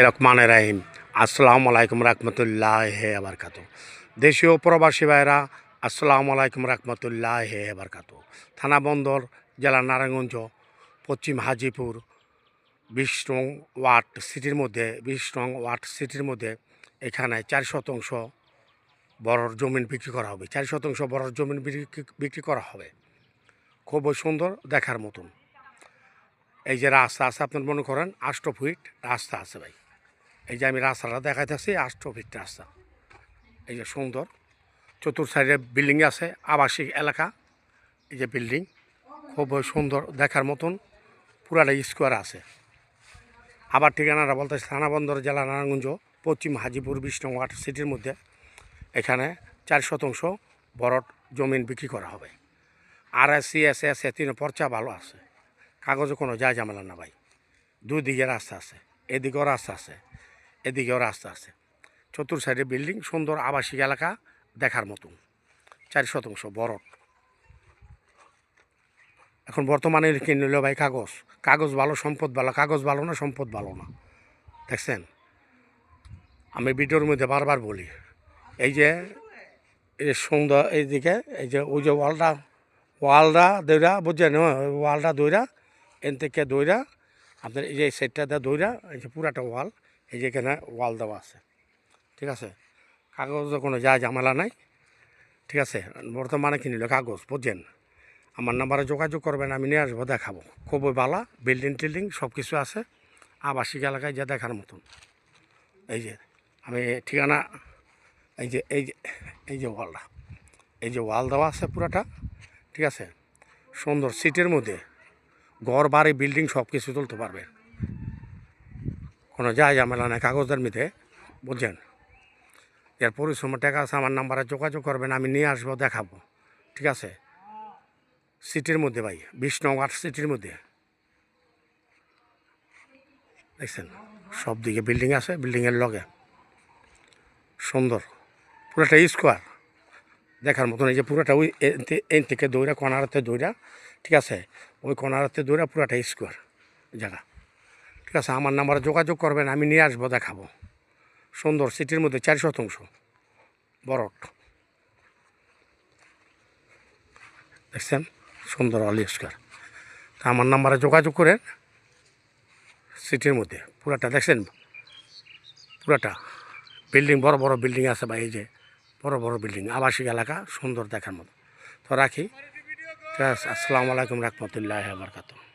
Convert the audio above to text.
রহমানির রহিম। আসসালামু আলাইকুম রহমতুল্লাহি ওয়া বারাকাতুহু। দেশীয় প্রবাসী ভাইরা আসসালামু আলাইকুম রহমতুল্লাহি ওয়া বারাকাতুহু। থানা বন্দর, জেলা নারায়ণগঞ্জ, পশ্চিম হাজিপুর, ২০ নং ওয়ার্ড সিটির মধ্যে এখানে ৪ শতাংশ বড়র জমিন বিক্রি করা হবে। ৪ শতাংশ বড়র জমিন বিক্রি করা হবে। খুবই সুন্দর, দেখার মতন। এই যে রাস্তা আছে, আপনার মনে করেন ৮ ফিট রাস্তা আছে ভাই। এই যে আমি রাস্তাটা দেখাইতেছি, ৮ ফিট রাস্তা। এই যে সুন্দর, চতুর্থ সাইডে বিল্ডিং আছে, আবাসিক এলাকা। এই যে বিল্ডিং খুব সুন্দর, দেখার মতন, পুরাটা স্কোয়ার আছে। আবার ঠিকানাটা বলতেছে থানা বন্দর, জেলা নারায়ণগঞ্জ, পশ্চিম হাজিপুর, ২০ নং ওয়ার্ড সিটির মধ্যে এখানে ৪ শতাংশ বড় জমিন বিক্রি করা হবে। আর এস তিন পর্চা ভালো আছে, কাগজে কোনো যায় ঝামেলা না ভাই। দুই দিকে রাস্তা আছে, এদিকেও রাস্তা আছে, এদিকেও রাস্তা আছে। চতুর সাইডে বিল্ডিং, সুন্দর আবাসিক এলাকা, দেখার মতন। ৪ শতাংশ বড়। এখন বর্তমানে কিনে নিল ভাই কাগজ। কাগজ ভালো, সম্পদ ভালো। কাগজ ভালো না, সম্পদ ভালো না। দেখছেন, আমি ভিডিওর মধ্যে বারবার বলি, এই যে সুন্দর এইদিকে, এই যে ওই যে ওয়ালটা দইরা, বুঝছেন, ওয়ালটা দইরা, এন থেকে দইরা আপনার এই যে সেটটা দইরা, এই যে পুরাটা ওয়াল, এই যে এখানে ওয়াল দেওয়া আছে। ঠিক আছে, কাগজে কোনো যা ঝামেলা নাই। ঠিক আছে, বর্তমানে কিনিল কাগজ, বুঝছেন। আমার নাম্বারে যোগাযোগ করবেন, আমি নিয়ে আসবো, দেখাবো। খুবই ভালো, বিল্ডিং টিল্ডিং সব কিছু আছে, আবাসিক এলাকায় যা দেখার মতন। এই যে আমি ঠিকানা, এই যে এই যে ওয়ালটা, এই যে ওয়াল দেওয়া আছে পুরাটা। ঠিক আছে, সুন্দর সিটির মধ্যে ঘর বাড়ি বিল্ডিং সব কিছু তুলতে পারবে, কোনো যায় ঝামেলা নেই কাগজের মধ্যে, বুঝছেন। এর পরিশ্রমের টাকা আছে, আমার নাম্বারে যোগাযোগ করবেন, আমি নিয়ে আসবো, দেখাবো। ঠিক আছে, সিটির মধ্যে ভাই, ২০ নং ওয়ার্ড সিটির মধ্যে। দেখছেন, সব দিকে বিল্ডিং আছে, বিল্ডিংয়ের লগে সুন্দর, পুরোটা স্কোয়ার, দেখার মতন। এই যে পুরোটা ওই এন থেকে দৌড়া, কনারাতে দৌড়া, ঠিক আছে, ওই কনারাতে দৌড়া পুরোটা স্কোয়ার জায়গা। ঠিক আছে, আমার নাম্বারে যোগাযোগ করবেন, আমি নিয়ে আসবো, দেখাবো। সুন্দর সিটির মধ্যে ৪ শতাংশ বড়। দেখছেন, সুন্দর অল স্কোয়ার। তা আমার নাম্বারে যোগাযোগ করেন, সিটির মধ্যে পুরাটা। দেখছেন, পুরাটা বিল্ডিং, বড় বড় বিল্ডিং আছে ভাই। এই যে বড় বড় বিল্ডিং, আবাসিক এলাকা, সুন্দর দেখার মতো। তো রাখি। আসসালামু আলাইকুম রহমতুল্লাহি ওয়া বারাকাতুহু।